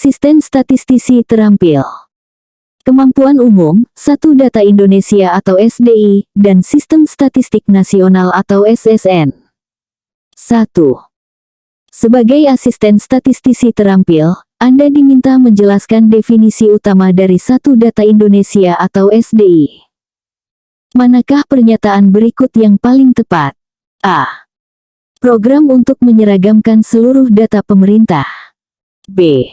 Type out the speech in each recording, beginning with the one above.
Asisten statistisi terampil. Kemampuan umum, 1 Data Indonesia atau SDI, dan Sistem Statistik Nasional atau SSN. 1. Sebagai asisten statistisi terampil, Anda diminta menjelaskan definisi utama dari 1 Data Indonesia atau SDI. Manakah pernyataan berikut yang paling tepat? A. Program untuk menyeragamkan seluruh data pemerintah. B.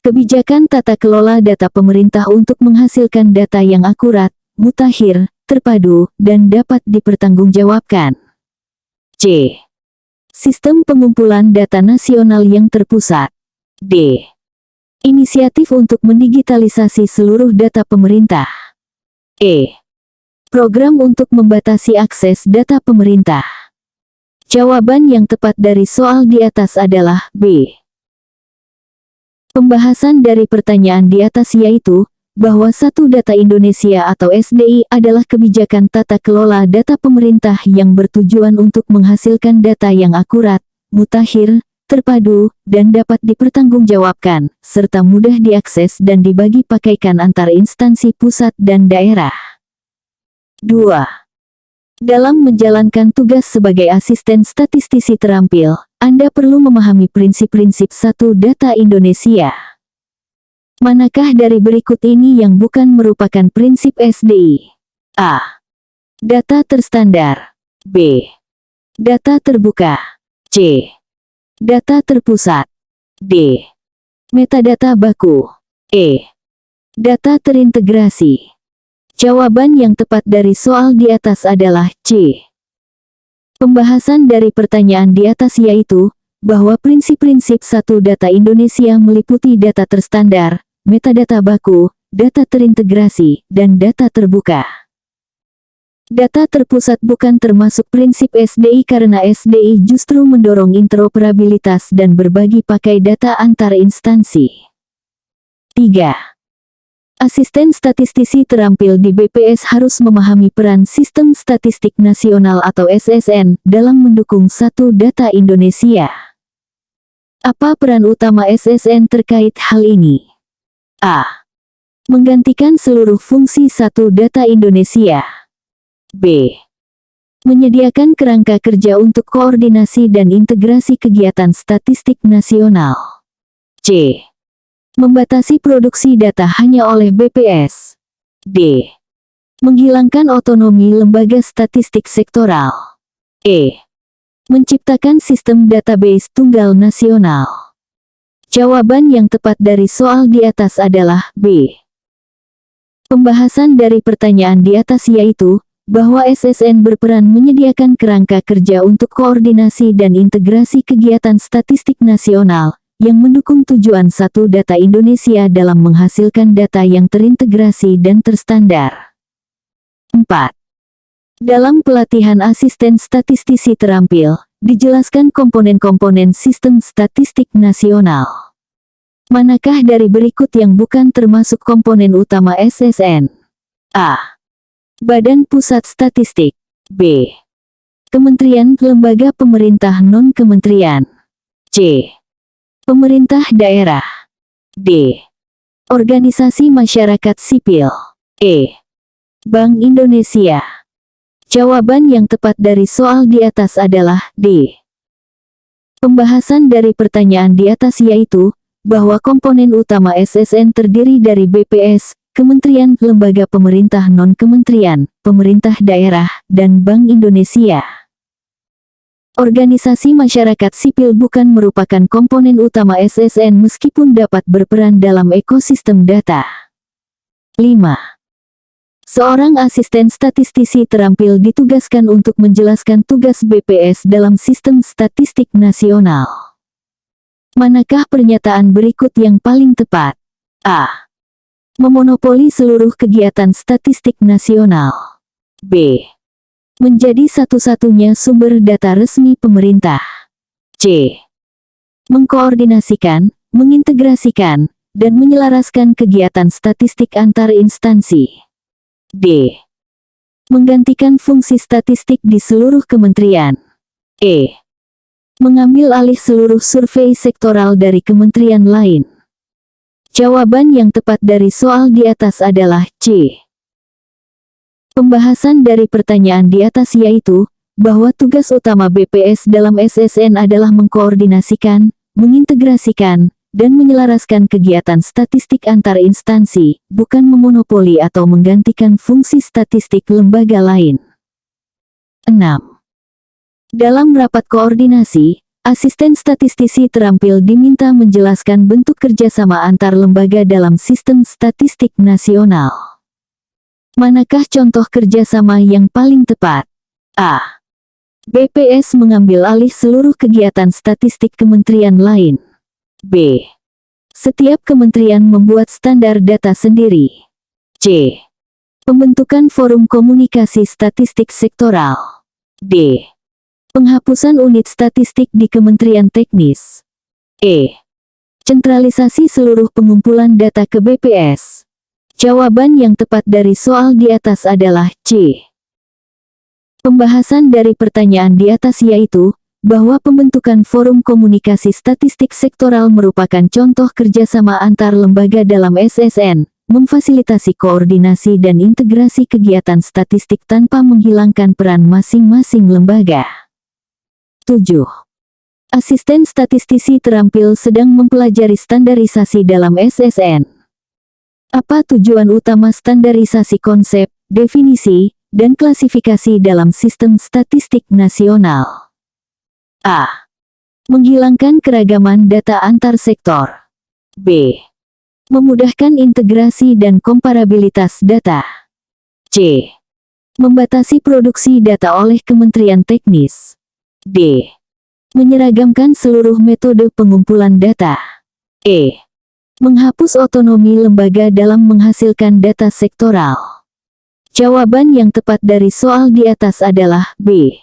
Kebijakan tata kelola data pemerintah untuk menghasilkan data yang akurat, mutakhir, terpadu, dan dapat dipertanggungjawabkan. C. Sistem pengumpulan data nasional yang terpusat. D. Inisiatif untuk mendigitalisasi seluruh data pemerintah. E. Program untuk membatasi akses data pemerintah. Jawaban yang tepat dari soal di atas adalah B. Pembahasan dari pertanyaan di atas yaitu, bahwa 1 Data Indonesia atau SDI adalah kebijakan tata kelola data pemerintah yang bertujuan untuk menghasilkan data yang akurat, mutakhir, terpadu, dan dapat dipertanggungjawabkan, serta mudah diakses dan dibagi pakaikan antar instansi pusat dan daerah. 2. Dalam menjalankan tugas sebagai asisten statistisi terampil, Anda perlu memahami prinsip-prinsip 1 Data Indonesia. Manakah dari berikut ini yang bukan merupakan prinsip SDI? A. Data terstandar. B. Data terbuka. C. Data terpusat. D. Metadata baku. E. Data terintegrasi. Jawaban yang tepat dari soal di atas adalah C. Pembahasan dari pertanyaan di atas yaitu, bahwa prinsip-prinsip 1 Data Indonesia meliputi data terstandar, metadata baku, data terintegrasi, dan data terbuka. Data terpusat bukan termasuk prinsip SDI karena SDI justru mendorong interoperabilitas dan berbagi pakai data antar instansi. 3. Asisten statistisi terampil di BPS harus memahami peran Sistem Statistik Nasional atau SSN dalam mendukung 1 Data Indonesia. Apa peran utama SSN terkait hal ini? A. Menggantikan seluruh fungsi 1 Data Indonesia. B. Menyediakan kerangka kerja untuk koordinasi dan integrasi kegiatan statistik nasional. C. Membatasi produksi data hanya oleh BPS. D. Menghilangkan otonomi lembaga statistik sektoral. E. Menciptakan sistem database tunggal nasional. Jawaban yang tepat dari soal di atas adalah B. Pembahasan dari pertanyaan di atas yaitu, bahwa SSN berperan menyediakan kerangka kerja untuk koordinasi dan integrasi kegiatan statistik nasional, yang mendukung tujuan 1 Data Indonesia dalam menghasilkan data yang terintegrasi dan terstandar. 4. Dalam pelatihan asisten statistisi terampil, dijelaskan komponen-komponen sistem statistik nasional. Manakah dari berikut yang bukan termasuk komponen utama SSN? A. Badan Pusat Statistik. B. Kementerian lembaga pemerintah non-kementerian. C. Pemerintah daerah. D. Organisasi masyarakat sipil. E. Bank Indonesia. Jawaban yang tepat dari soal di atas adalah D. Pembahasan dari pertanyaan di atas yaitu, bahwa komponen utama SSN terdiri dari BPS, Kementerian Lembaga Pemerintah Non-Kementerian, Pemerintah Daerah, dan Bank Indonesia. Organisasi masyarakat sipil bukan merupakan komponen utama SSN meskipun dapat berperan dalam ekosistem data. 5. Seorang asisten statistisi terampil ditugaskan untuk menjelaskan tugas BPS dalam sistem statistik nasional. Manakah pernyataan berikut yang paling tepat? A. Memonopoli seluruh kegiatan statistik nasional. B. Menjadi satu-satunya sumber data resmi pemerintah. C. Mengkoordinasikan, mengintegrasikan, dan menyelaraskan kegiatan statistik antar instansi. D. Menggantikan fungsi statistik di seluruh kementerian. E. Mengambil alih seluruh survei sektoral dari kementerian lain. Jawaban yang tepat dari soal di atas adalah C. Pembahasan dari pertanyaan di atas yaitu, bahwa tugas utama BPS dalam SSN adalah mengkoordinasikan, mengintegrasikan, dan menyelaraskan kegiatan statistik antar instansi, bukan memonopoli atau menggantikan fungsi statistik lembaga lain. 6. Dalam rapat koordinasi, asisten statistisi terampil diminta menjelaskan bentuk kerjasama antar lembaga dalam sistem statistik nasional. Manakah contoh kerjasama yang paling tepat? A. BPS mengambil alih seluruh kegiatan statistik kementerian lain. B. Setiap kementerian membuat standar data sendiri. C. Pembentukan forum komunikasi statistik sektoral. D. Penghapusan unit statistik di kementerian teknis. E. Sentralisasi seluruh pengumpulan data ke BPS. Jawaban yang tepat dari soal di atas adalah C. Pembahasan dari pertanyaan di atas yaitu, bahwa pembentukan forum komunikasi statistik sektoral merupakan contoh kerjasama antar lembaga dalam SSN, memfasilitasi koordinasi dan integrasi kegiatan statistik tanpa menghilangkan peran masing-masing lembaga. 7. Asisten statistisi terampil sedang mempelajari standarisasi dalam SSN. Apa tujuan utama standarisasi konsep, definisi, dan klasifikasi dalam sistem statistik nasional? A. Menghilangkan keragaman data antar sektor. B. Memudahkan integrasi dan komparabilitas data. C. Membatasi produksi data oleh kementerian teknis. D. Menyeragamkan seluruh metode pengumpulan data. E. Menghapus otonomi lembaga dalam menghasilkan data sektoral. Jawaban yang tepat dari soal di atas adalah B.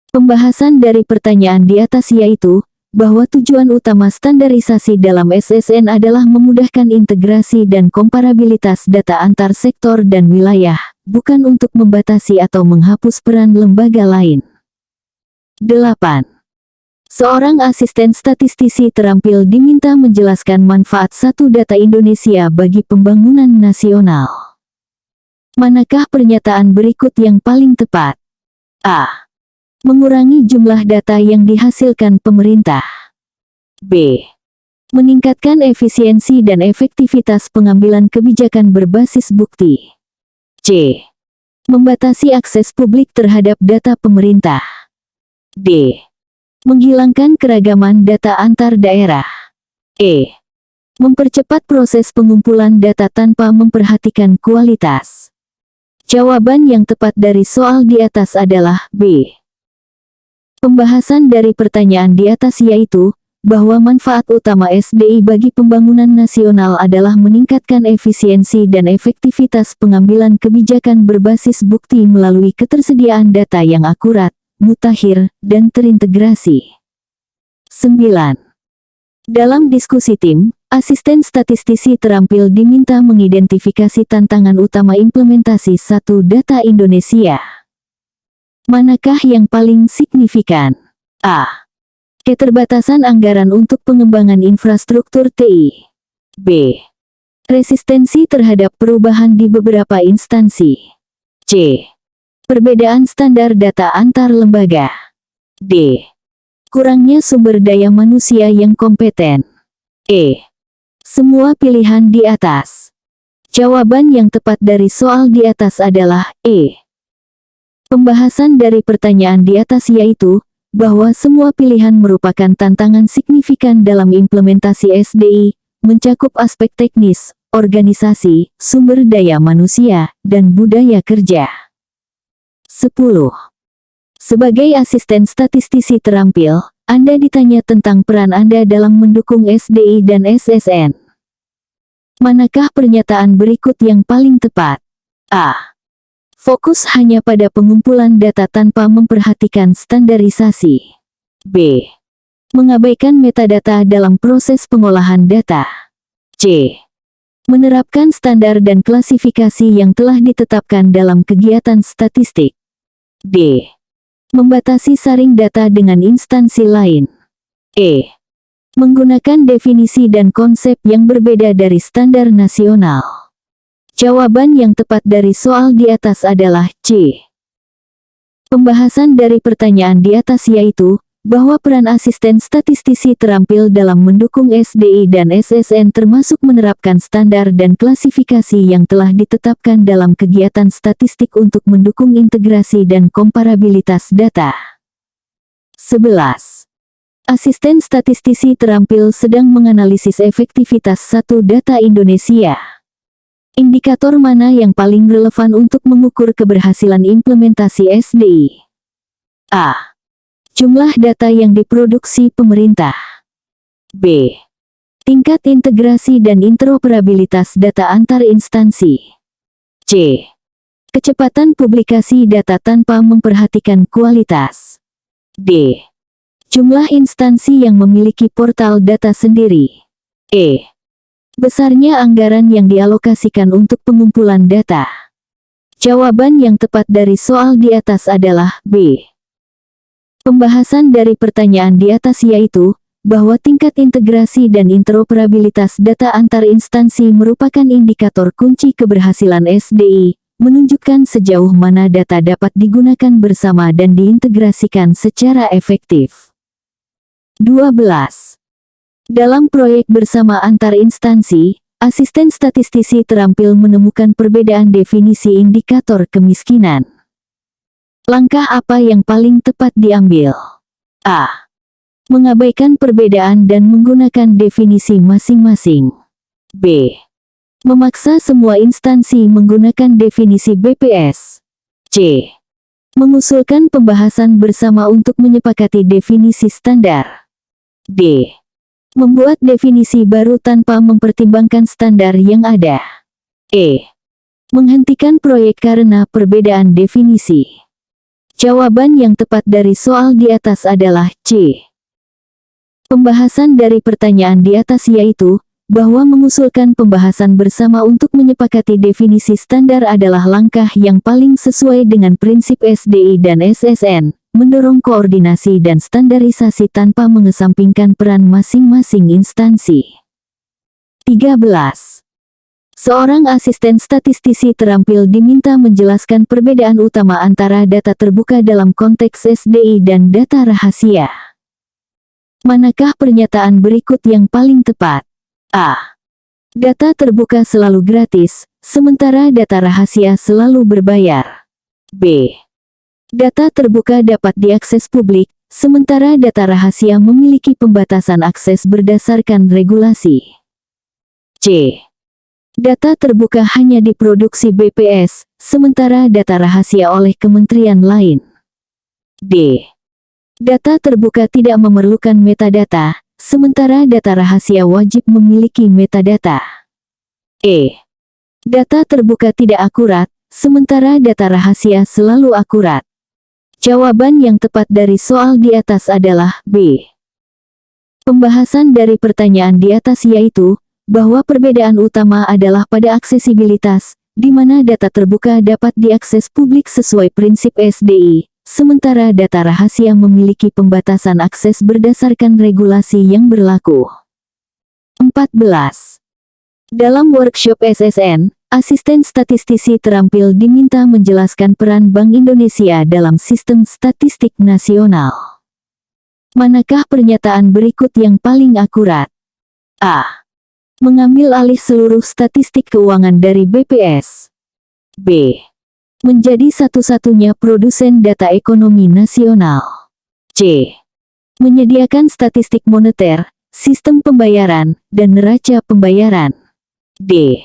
Pembahasan dari pertanyaan di atas yaitu, bahwa tujuan utama standarisasi dalam SSN adalah memudahkan integrasi dan komparabilitas data antar sektor dan wilayah, bukan untuk membatasi atau menghapus peran lembaga lain. 8. Seorang asisten statistisi terampil diminta menjelaskan manfaat satu data Indonesia bagi pembangunan nasional. Manakah pernyataan berikut yang paling tepat? A. Mengurangi jumlah data yang dihasilkan pemerintah. B. Meningkatkan efisiensi dan efektivitas pengambilan kebijakan berbasis bukti. C. Membatasi akses publik terhadap data pemerintah. D. Menghilangkan keragaman data antar daerah. E. Mempercepat proses pengumpulan data tanpa memperhatikan kualitas. Jawaban yang tepat dari soal di atas adalah B. Pembahasan dari pertanyaan di atas yaitu, bahwa manfaat utama SDI bagi pembangunan nasional adalah meningkatkan efisiensi dan efektivitas pengambilan kebijakan berbasis bukti melalui ketersediaan data yang akurat, mutakhir, dan terintegrasi. 9. Dalam diskusi tim, asisten statistisi terampil diminta mengidentifikasi tantangan utama implementasi satu data Indonesia. Manakah yang paling signifikan? A. Keterbatasan anggaran untuk pengembangan infrastruktur TI. B. Resistensi terhadap perubahan di beberapa instansi. C. Perbedaan standar data antar lembaga. D. Kurangnya sumber daya manusia yang kompeten. E. Semua pilihan di atas. Jawaban yang tepat dari soal di atas adalah E. Pembahasan dari pertanyaan di atas yaitu, bahwa semua pilihan merupakan tantangan signifikan dalam implementasi SDI, mencakup aspek teknis, organisasi, sumber daya manusia, dan budaya kerja. 10. Sebagai asisten statistisi terampil, Anda ditanya tentang peran Anda dalam mendukung SDI dan SSN. Manakah pernyataan berikut yang paling tepat? A. Fokus hanya pada pengumpulan data tanpa memperhatikan standarisasi. B. Mengabaikan metadata dalam proses pengolahan data. C. Menerapkan standar dan klasifikasi yang telah ditetapkan dalam kegiatan statistik. D. Membatasi saring data dengan instansi lain. E. Menggunakan definisi dan konsep yang berbeda dari standar nasional. Jawaban yang tepat dari soal di atas adalah C. Pembahasan dari pertanyaan di atas yaitu, bahwa peran asisten statistisi terampil dalam mendukung SDI dan SSN termasuk menerapkan standar dan klasifikasi yang telah ditetapkan dalam kegiatan statistik untuk mendukung integrasi dan komparabilitas data. 11. Asisten statistisi terampil sedang menganalisis efektivitas satu data Indonesia. Indikator mana yang paling relevan untuk mengukur keberhasilan implementasi SDI? A. Jumlah data yang diproduksi pemerintah. B. Tingkat integrasi dan interoperabilitas data antar instansi. C. Kecepatan publikasi data tanpa memperhatikan kualitas. D. Jumlah instansi yang memiliki portal data sendiri. E. Besarnya anggaran yang dialokasikan untuk pengumpulan data. Jawaban yang tepat dari soal di atas adalah B. Pembahasan dari pertanyaan di atas yaitu, bahwa tingkat integrasi dan interoperabilitas data antar instansi merupakan indikator kunci keberhasilan SDI, menunjukkan sejauh mana data dapat digunakan bersama dan diintegrasikan secara efektif. 12. Dalam proyek bersama antar instansi, asisten statistisi terampil menemukan perbedaan definisi indikator kemiskinan. Langkah apa yang paling tepat diambil? A. Mengabaikan perbedaan dan menggunakan definisi masing-masing. B. Memaksa semua instansi menggunakan definisi BPS. C. Mengusulkan pembahasan bersama untuk menyepakati definisi standar. D. Membuat definisi baru tanpa mempertimbangkan standar yang ada. E. Menghentikan proyek karena perbedaan definisi. Jawaban yang tepat dari soal di atas adalah C. Pembahasan dari pertanyaan di atas yaitu, bahwa mengusulkan pembahasan bersama untuk menyepakati definisi standar adalah langkah yang paling sesuai dengan prinsip SDI dan SSN, mendorong koordinasi dan standarisasi tanpa mengesampingkan peran masing-masing instansi. 13. Seorang asisten statistisi terampil diminta menjelaskan perbedaan utama antara data terbuka dalam konteks SDI dan data rahasia. Manakah pernyataan berikut yang paling tepat? A. Data terbuka selalu gratis, sementara data rahasia selalu berbayar. B. Data terbuka dapat diakses publik, sementara data rahasia memiliki pembatasan akses berdasarkan regulasi. C. Data terbuka hanya diproduksi BPS, sementara data rahasia oleh kementerian lain. D. Data terbuka tidak memerlukan metadata, sementara data rahasia wajib memiliki metadata. E. Data terbuka tidak akurat, sementara data rahasia selalu akurat. Jawaban yang tepat dari soal di atas adalah B. Pembahasan dari pertanyaan di atas yaitu, bahwa perbedaan utama adalah pada aksesibilitas, di mana data terbuka dapat diakses publik sesuai prinsip SDI, sementara data rahasia memiliki pembatasan akses berdasarkan regulasi yang berlaku. 14. Dalam workshop SSN, asisten statistisi terampil diminta menjelaskan peran Bank Indonesia dalam sistem statistik nasional. Manakah pernyataan berikut yang paling akurat? A. Mengambil alih seluruh statistik keuangan dari BPS. B. Menjadi satu-satunya produsen data ekonomi nasional. C. Menyediakan statistik moneter, sistem pembayaran, dan neraca pembayaran. D.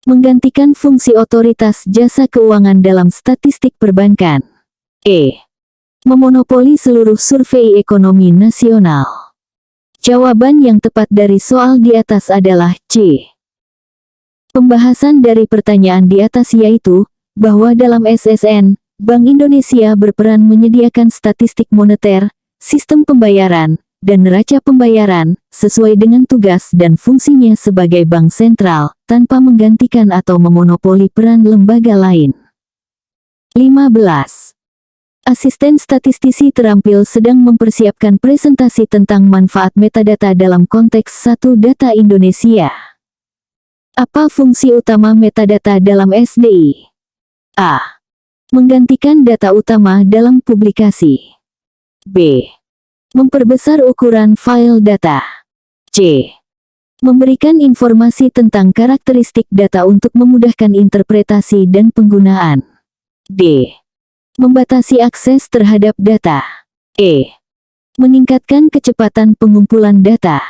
Menggantikan fungsi otoritas jasa keuangan dalam statistik perbankan. E. Memonopoli seluruh survei ekonomi nasional. Jawaban yang tepat dari soal di atas adalah C. Pembahasan dari pertanyaan di atas yaitu, bahwa dalam SSN, Bank Indonesia berperan menyediakan statistik moneter, sistem pembayaran, dan neraca pembayaran, sesuai dengan tugas dan fungsinya sebagai bank sentral, tanpa menggantikan atau memonopoli peran lembaga lain. 15. Asisten statistisi terampil sedang mempersiapkan presentasi tentang manfaat metadata dalam konteks satu data Indonesia. Apa fungsi utama metadata dalam SDI? A. Menggantikan data utama dalam publikasi. B. Memperbesar ukuran file data. C. Memberikan informasi tentang karakteristik data untuk memudahkan interpretasi dan penggunaan. D. Membatasi akses terhadap data. E. Meningkatkan kecepatan pengumpulan data.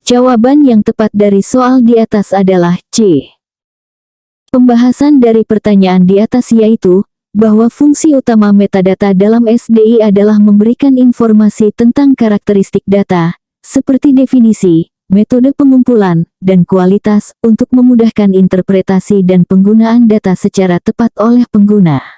Jawaban yang tepat dari soal di atas adalah C. Pembahasan dari pertanyaan di atas yaitu, bahwa fungsi utama metadata dalam SDI adalah memberikan informasi tentang karakteristik data, seperti definisi, metode pengumpulan, dan kualitas, untuk memudahkan interpretasi dan penggunaan data secara tepat oleh pengguna.